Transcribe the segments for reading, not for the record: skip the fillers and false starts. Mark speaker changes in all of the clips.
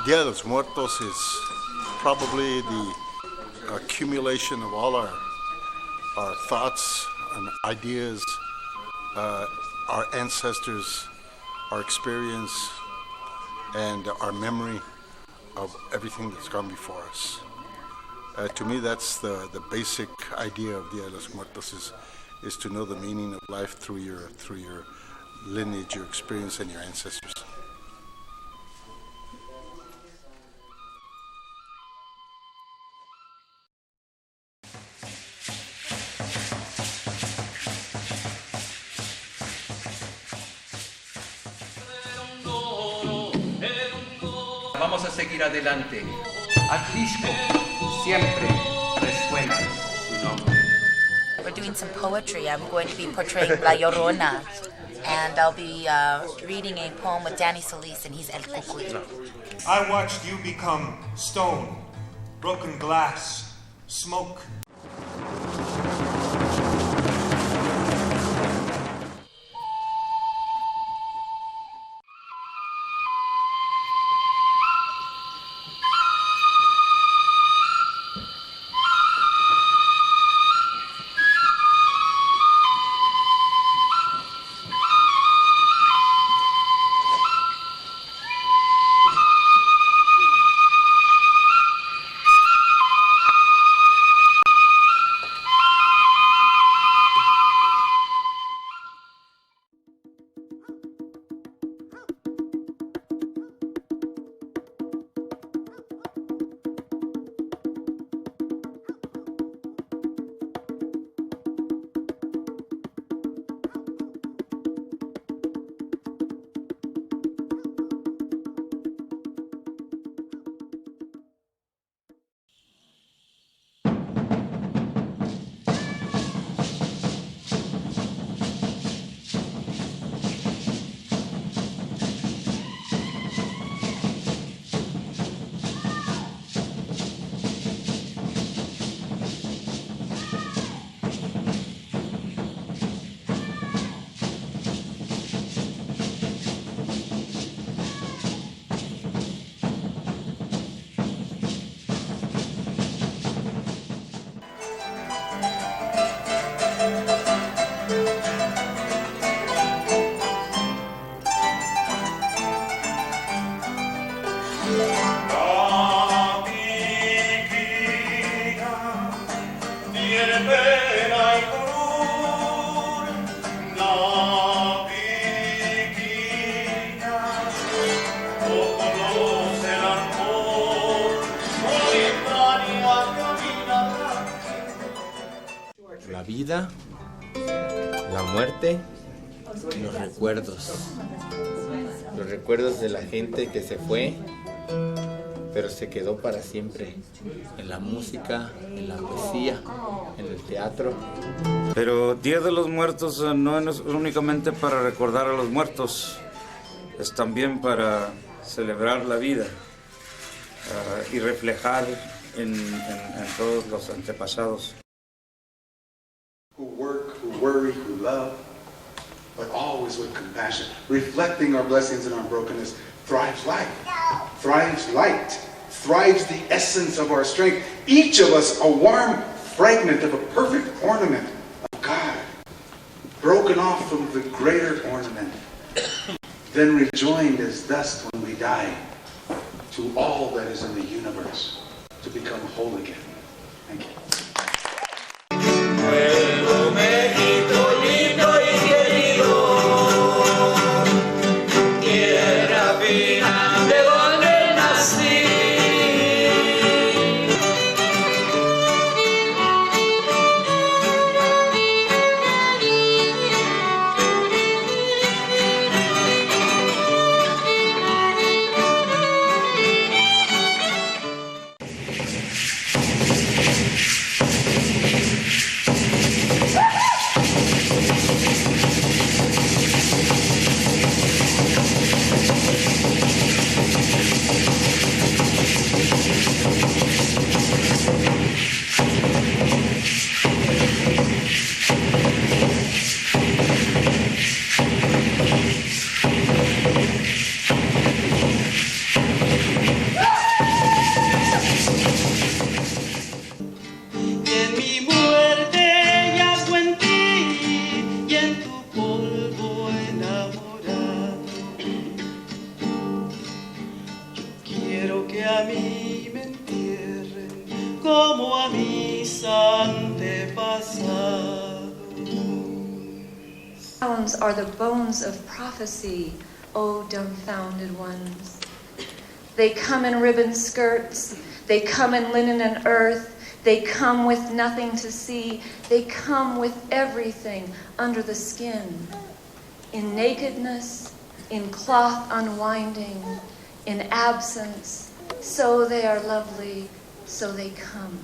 Speaker 1: Dia de los Muertos is probably the accumulation of all our thoughts and ideas, our ancestors, our experience, and our memory of everything that's gone before us. To me, that's the basic idea of Dia de los Muertos is to know the meaning of life through your lineage, your experience, and your ancestors.
Speaker 2: Vamos a seguir adelante. Atlisco siempre resuena su nombre.
Speaker 3: We're doing some poetry. I'm going to be portraying La Llorona, and I'll be reading a poem with Danny Solis, and he's El Cucuy.
Speaker 4: I watched you become stone, broken glass, smoke.
Speaker 5: La vida, la muerte y los recuerdos. Los recuerdos de la gente que se fue, pero se quedó para siempre en la música, en la poesía, en el teatro.
Speaker 6: Pero Día de los Muertos no es únicamente para recordar a los muertos, es también para celebrar la vida y reflejar en todos los antepasados.
Speaker 7: Who work, who worry, who love, but always with compassion. Reflecting our blessings and our brokenness thrives life, thrives light, thrives the essence of our strength. Each of us a warm fragment of a perfect ornament of God, broken off from the greater ornament, then rejoined as dust when we die to all that is in the universe to become whole again. Thank you.
Speaker 8: como a mis antepasados.
Speaker 9: Sounds are the bones of prophecy, O dumbfounded ones. They come in ribbon skirts, they come in linen and earth, they come with nothing to see, they come with everything under the skin. In nakedness, in cloth unwinding, in absence, so they are lovely, so they come.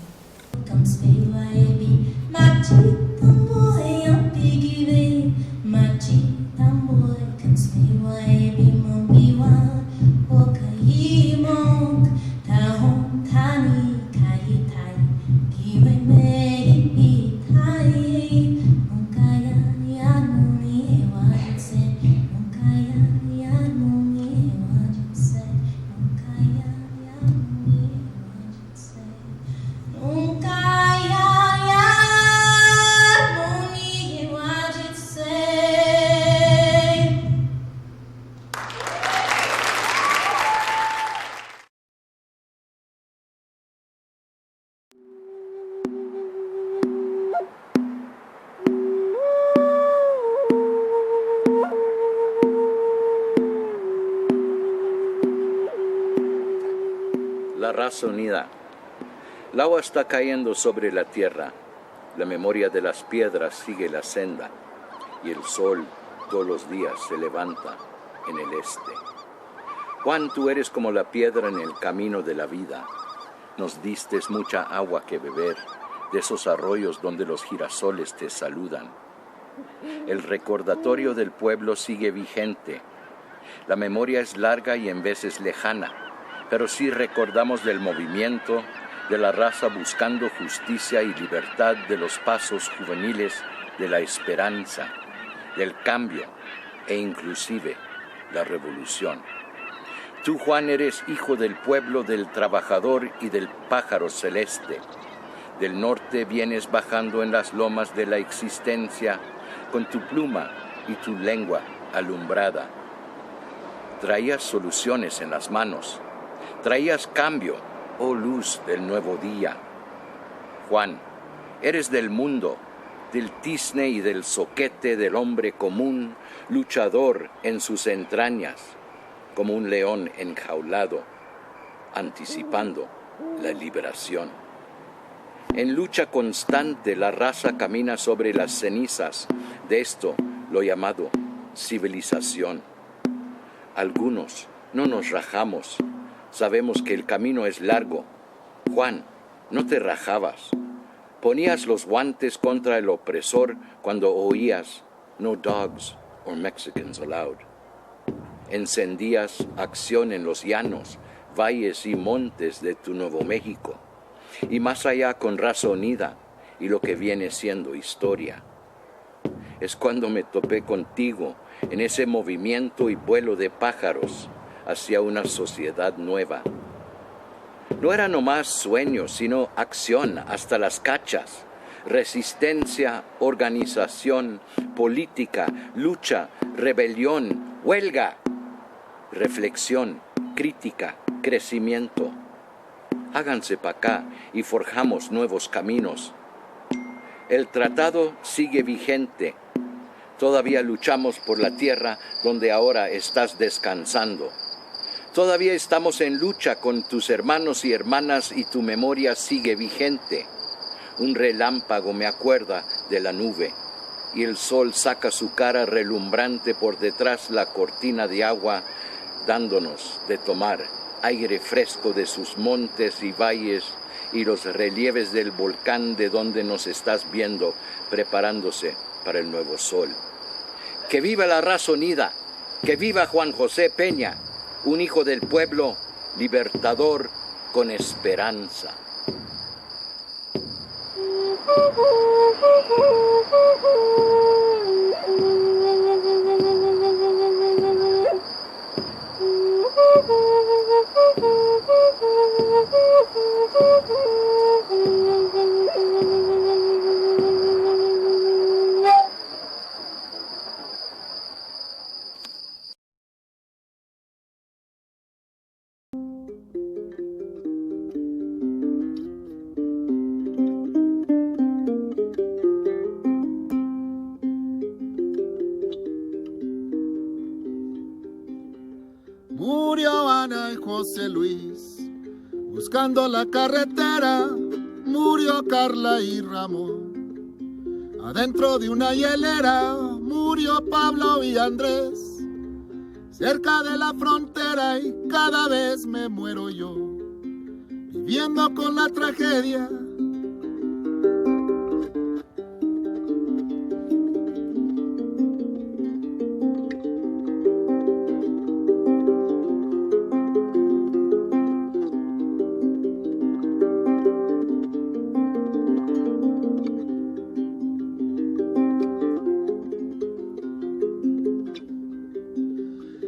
Speaker 10: La raza unida. El agua está cayendo sobre la tierra. La memoria de las piedras sigue la senda. Y el sol todos los días se levanta en el este. Juan, tú eres como la piedra en el camino de la vida. Nos diste mucha agua que beber, de esos arroyos donde los girasoles te saludan. El recordatorio del pueblo sigue vigente. La memoria es larga y en veces lejana, pero sí recordamos del movimiento, de la raza buscando justicia y libertad, de los pasos juveniles, de la esperanza, del cambio e inclusive la revolución. Tú, Juan, eres hijo del pueblo, del trabajador y del pájaro celeste. Del norte vienes bajando en las lomas de la existencia con tu pluma y tu lengua alumbrada. Traías soluciones en las manos. Traías cambio, oh luz del nuevo día. Juan, eres del mundo, del tizne y del zoquete del hombre común, luchador en sus entrañas, como un león enjaulado, anticipando la liberación. En lucha constante la raza camina sobre las cenizas de esto, lo llamado civilización. Algunos no nos rajamos. Sabemos que el camino es largo. Juan, no te rajabas. Ponías los guantes contra el opresor cuando oías "No dogs or Mexicans allowed". Encendías acción en los llanos, valles y montes de tu Nuevo México. Y más allá con raza unida y lo que viene siendo historia. Es cuando me topé contigo en ese movimiento y vuelo de pájaros hacia una sociedad nueva. No era nomás sueño, sino acción hasta las cachas, resistencia, organización, política, lucha, rebelión, huelga, reflexión, crítica, crecimiento. Háganse para acá y forjamos nuevos caminos. El tratado sigue vigente. Todavía luchamos por la tierra donde ahora estás descansando. Todavía estamos en lucha con tus hermanos y hermanas y tu memoria sigue vigente. Un relámpago me acuerda de la nube y el sol saca su cara relumbrante por detrás la cortina de agua, dándonos de tomar aire fresco de sus montes y valles y los relieves del volcán de donde nos estás viendo preparándose para el nuevo sol. ¡Que viva la raza unida! ¡Que viva Juan José Peña! Un hijo del pueblo, libertador con esperanza.
Speaker 8: José Luis. Buscando la carretera, murió Carla y Ramón. Adentro de una hielera, murió Pablo y Andrés. Cerca de la frontera y cada vez me muero yo, viviendo con la tragedia.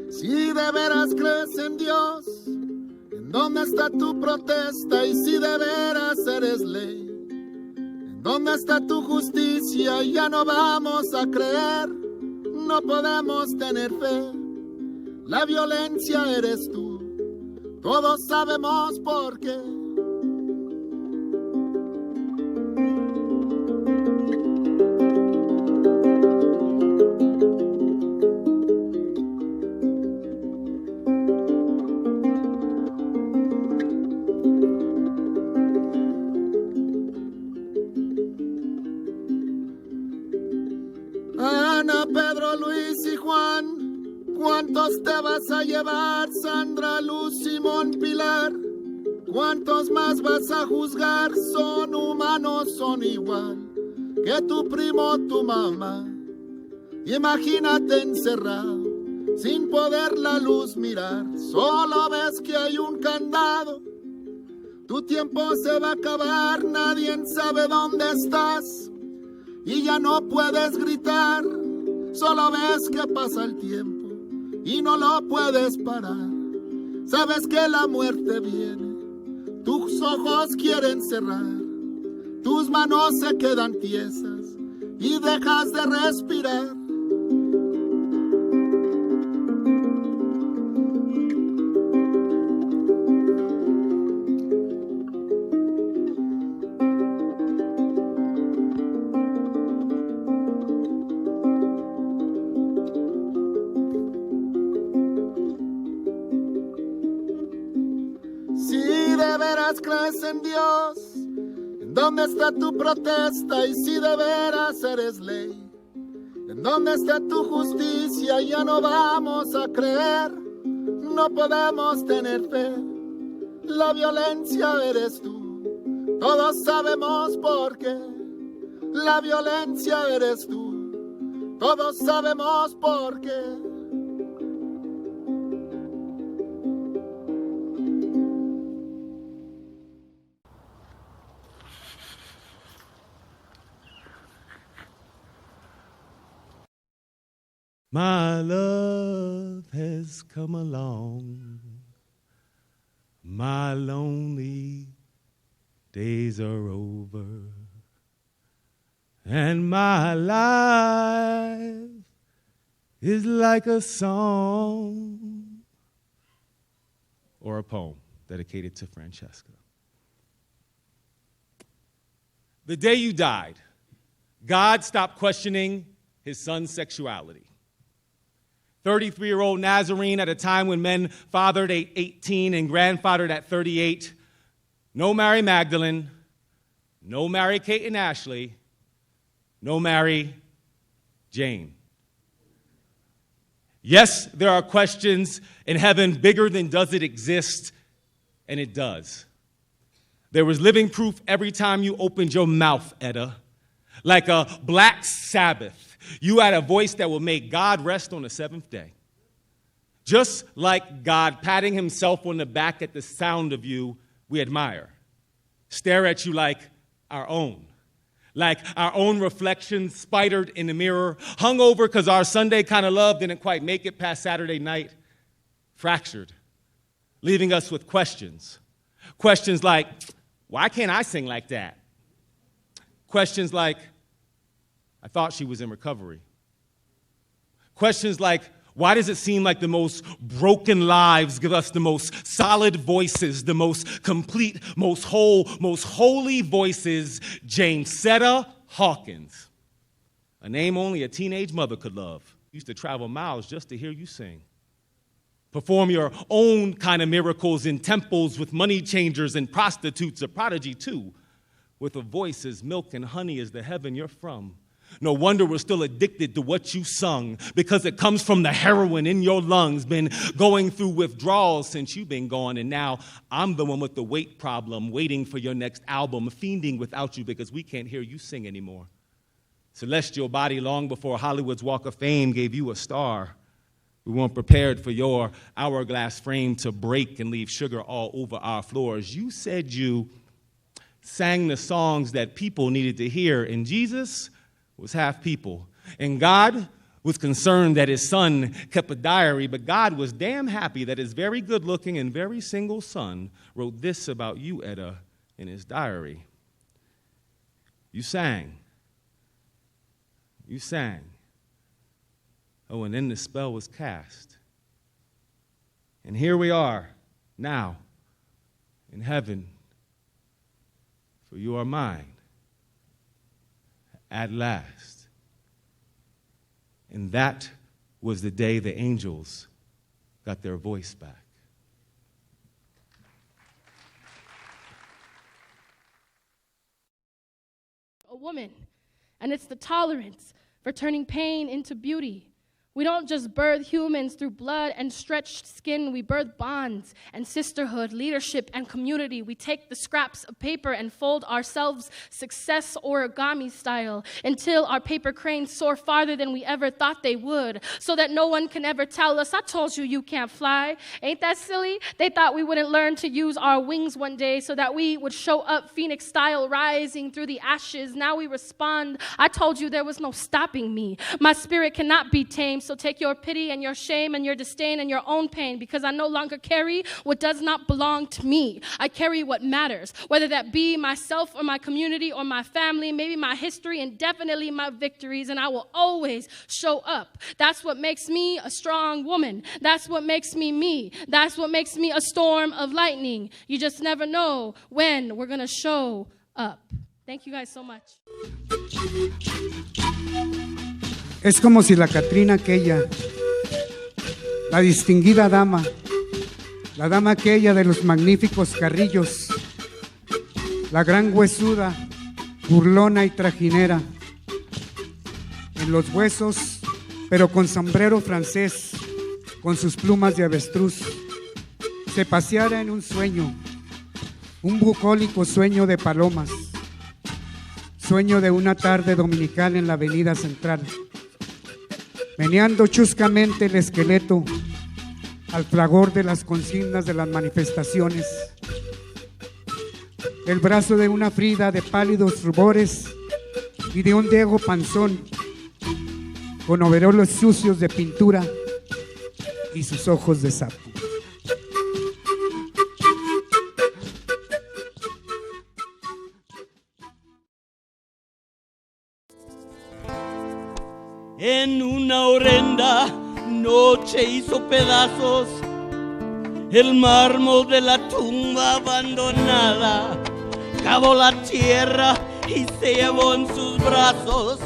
Speaker 8: Si de veras crees en Dios, ¿en dónde está tu protesta? Y si de veras eres ley, ¿en dónde está tu justicia? Ya no vamos a creer, no podemos tener fe. La violencia eres tú, todos sabemos por qué. Ana, Pedro, Luis y Juan, ¿cuántos te vas a llevar? Sandra, Luz, Simón, Pilar, ¿cuántos más vas a juzgar? Son humanos, son igual que tu primo, tu mamá. Imagínate encerrado, sin poder la luz mirar, solo ves que hay un candado. Tu tiempo se va a acabar, nadie sabe dónde estás. Y ya no puedes gritar, solo ves que pasa el tiempo y no lo puedes parar. Sabes que la muerte viene, tus ojos quieren cerrar, tus manos se quedan tiesas y dejas de respirar. ¿Crees en Dios? ¿En dónde está tu protesta? Y si de veras eres ley, ¿en dónde está tu justicia? Ya no vamos a creer, no podemos tener fe. La violencia eres tú, todos sabemos por qué. La violencia eres tú, todos sabemos por qué.
Speaker 11: My love has come along. My lonely days are over. And my life is like a song or a poem dedicated to Francesca. The day you died, God stopped questioning his son's sexuality. 33-year-old Nazarene at a time when men fathered at 18 and grandfathered at 38. No Mary Magdalene, no Mary Kate and Ashley, no Mary Jane. Yes, there are questions in heaven bigger than does it exist, and it does. There was living proof every time you opened your mouth, Etta. Like a black Sabbath, you had a voice that will make God rest on the seventh day. Just like God patting himself on the back at the sound of you, we admire. Stare at you like our own. Like our own reflections spidered in the mirror, hung over because our Sunday kind of love didn't quite make it past Saturday night, fractured, leaving us with questions. Questions like, why can't I sing like that? Questions like, I thought she was in recovery. Questions like, why does it seem like the most broken lives give us the most solid voices, the most complete, most whole, most holy voices? Jamesetta Hawkins, a name only a teenage mother could love, used to travel miles just to hear you sing. Perform your own kind of miracles in temples with money changers and prostitutes, a prodigy too, with a voice as milk and honey as the heaven you're from. No wonder we're still addicted to what you sung, because it comes from the heroin in your lungs. Been going through withdrawals since you've been gone, and now I'm the one with the weight problem, waiting for your next album, fiending without you because we can't hear you sing anymore. Celestial body, long before Hollywood's Walk of Fame gave you a star. We weren't prepared for your hourglass frame to break and leave sugar all over our floors. You said you sang the songs that people needed to hear, and Jesus was half people. And God was concerned that his son kept a diary, but God was damn happy that his very good-looking and very single son wrote this about you, Etta, in his diary. You sang. You sang. Oh, and then the spell was cast. And here we are, now, in heaven, for you are mine. At last. And that was the day the angels got their voice back.
Speaker 12: A woman, and it's the tolerance for turning pain into beauty. We don't just birth humans through blood and stretched skin. We birth bonds and sisterhood, leadership and community. We take the scraps of paper and fold ourselves success origami style until our paper cranes soar farther than we ever thought they would, so that no one can ever tell us, I told you you can't fly. Ain't that silly? They thought we wouldn't learn to use our wings one day so that we would show up phoenix style, rising through the ashes. Now we respond, I told you there was no stopping me. My spirit cannot be tamed. So take your pity and your shame and your disdain and your own pain, because I no longer carry what does not belong to me. I carry what matters, whether that be myself or my community or my family, maybe my history and definitely my victories, and I will always show up. That's what makes me a strong woman. That's what makes me me. That's what makes me a storm of lightning. You just never know when we're going to show up. Thank you guys so much.
Speaker 13: Es como si la Catrina aquella, la distinguida dama, la dama aquella de los magníficos carrillos, la gran huesuda, burlona y trajinera, en los huesos, pero con sombrero francés, con sus plumas de avestruz, se paseara en un sueño, un bucólico sueño de palomas, sueño de una tarde dominical en la avenida central, meneando chuscamente el esqueleto al fragor de las consignas de las manifestaciones, el brazo de una Frida de pálidos rubores y de un Diego panzón con overoles sucios de pintura y sus ojos de sapo.
Speaker 14: En una horrenda noche hizo pedazos el mármol de la tumba abandonada, cavó la tierra y se llevó en sus brazos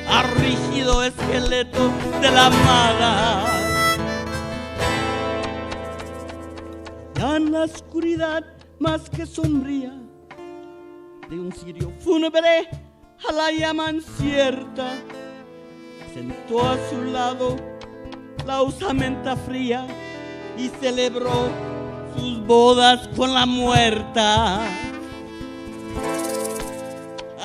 Speaker 14: al rígido esqueleto de la amada. Ya en la oscuridad más que sombría de un cirio fúnebre a la llama incierta, sentó a su lado la osamenta fría y celebró sus bodas con la muerta.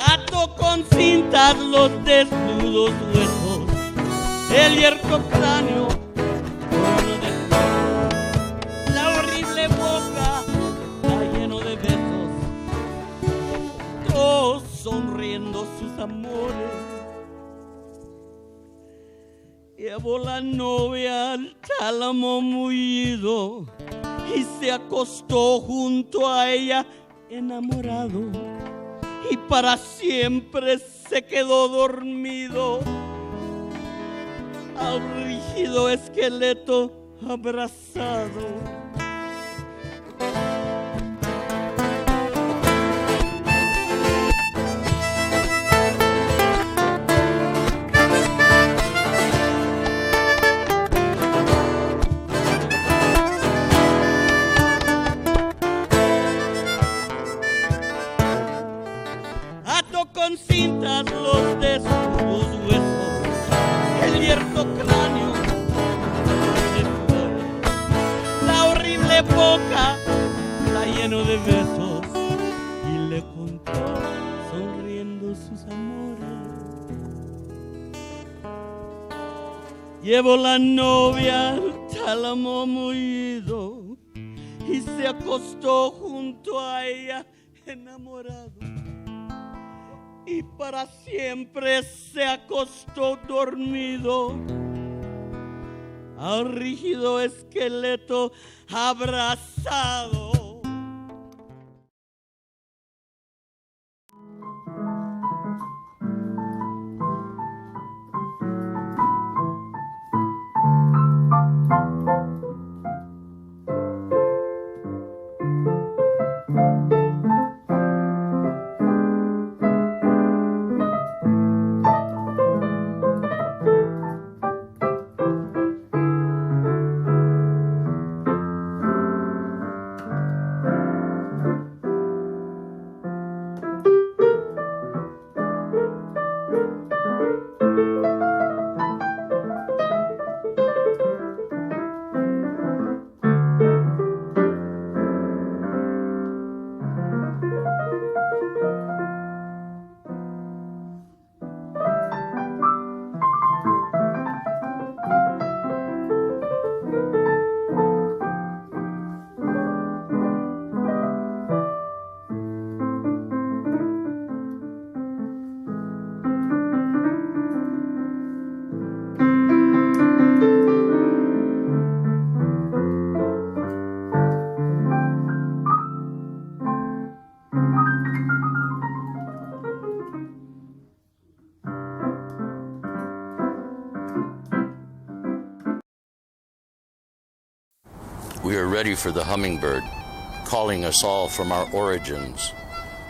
Speaker 14: Ató con cintas los desnudos huesos, el yerto cráneo lleno de fuego, la horrible boca está lleno de besos, todos sonriendo sus amores. Llevó la novia al tálamo mullido y se acostó junto a ella enamorado, y para siempre se quedó dormido al rígido esqueleto abrazado. con cintas los desnudos huesos, el yerto cráneo de flores, la horrible boca la llenó de besos y le contó sonriendo sus amores. Llevó la novia al tálamo mullido y se acostó junto a ella enamorado, y para siempre se acostó dormido al rígido esqueleto abrazado.
Speaker 10: We are ready for the hummingbird, calling us all from our origins.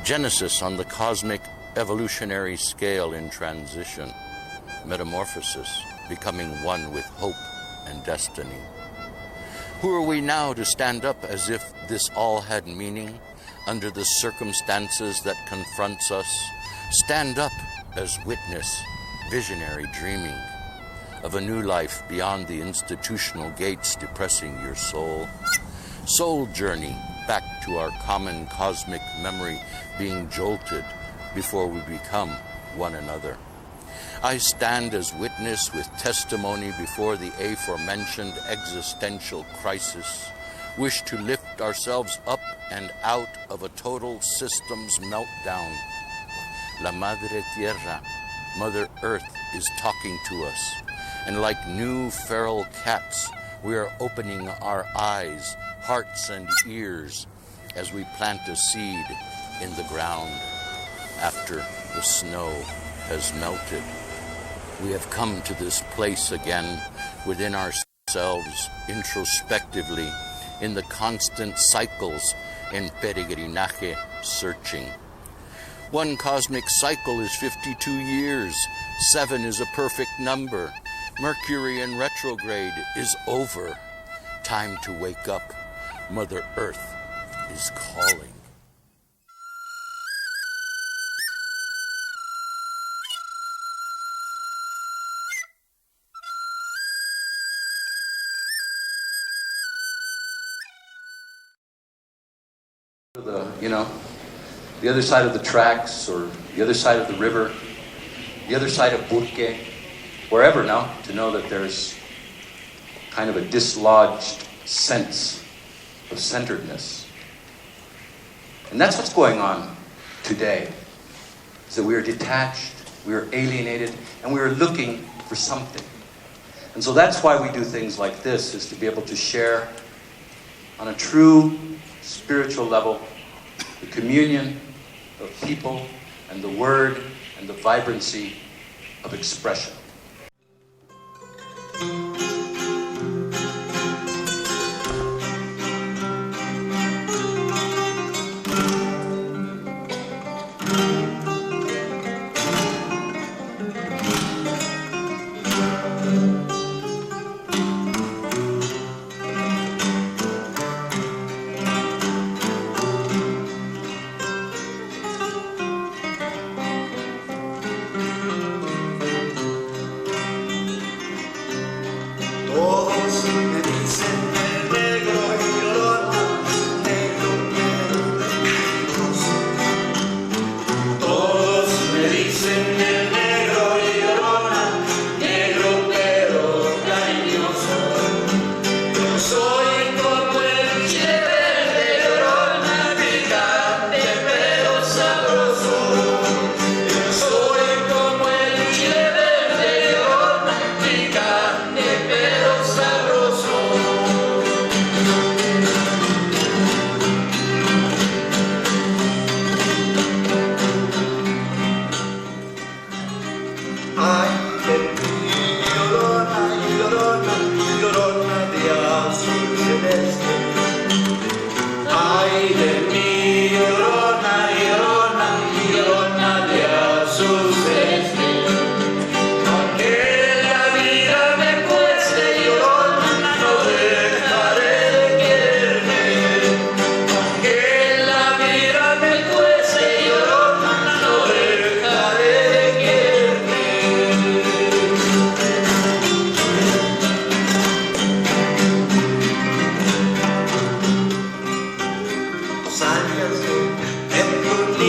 Speaker 10: Genesis on the cosmic evolutionary scale in transition. Metamorphosis, becoming one with hope and destiny. Who are we now to stand up as if this all had meaning under the circumstances that confronts us? Stand up as witness, visionary dreaming of a new life beyond the institutional gates depressing your soul. Soul journey back to our common cosmic memory, being jolted before we become one another. I stand as witness with testimony before the aforementioned existential crisis, wish to lift ourselves up and out of a total systems meltdown. La Madre Tierra, Mother Earth, is talking to us, and like new feral cats, we are opening our eyes, hearts, and ears as we plant a seed in the ground after the snow has melted. We have come to this place again within ourselves, introspectively, in the constant cycles in peregrinaje, searching. One cosmic cycle is 52 years. 7 is a perfect number. Mercury in retrograde is over. Time to wake up. Mother Earth is calling.
Speaker 2: The other side of the tracks, or the other side of the river, the other side of Burque, wherever now, to know that there's kind of a dislodged sense of centeredness. And that's what's going on today, is that we are detached, we are alienated, and we are looking for something. And so that's why we do things like this, is to be able to share on a true spiritual level the communion of people and the word and the vibrancy of expression.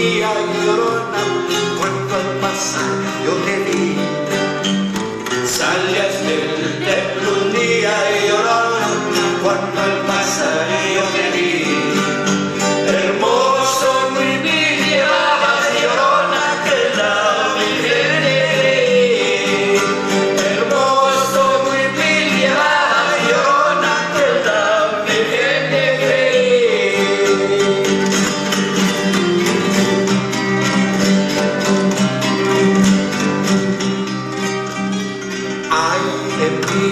Speaker 15: Teplunía llorona, cuando al pasar yo te vi. Salías del Teplunía llorona, cuando al pasar yo te vi. Hermoso muy bien llevabas llorona, que la Virgen te creí. Hermoso muy bien llevabas llorona, que la Virgen te creí. Ay de mí,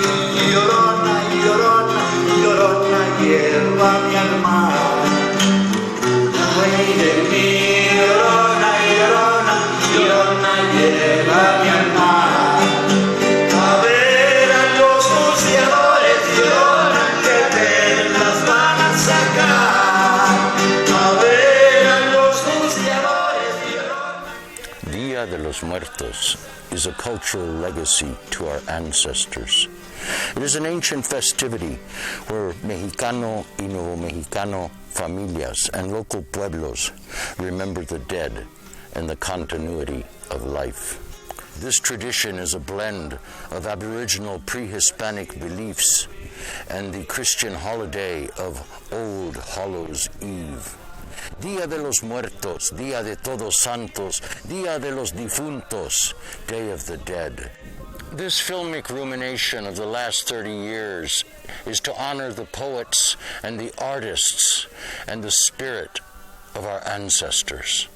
Speaker 15: llorona, llorona, llorona, llévame al mar. Ay de mí, llorona, llorona, llorona, llévame al mar. A ver a los buceadores, llorona, que te las van a sacar. A ver a los buceadores, llorona.
Speaker 10: Día de los Muertos is a cultural legacy to our ancestors. It is an ancient festivity where Mexicano y Nuevo Mexicano familias and local pueblos remember the dead and the continuity of life. This tradition is a blend of Aboriginal pre-Hispanic beliefs and the Christian holiday of Old Hallows Eve. Día de los Muertos, Día de Todos Santos, Día de los Difuntos, Day of the Dead. This filmic rumination of the last 30 years is to honor the poets and the artists and the spirit of our ancestors.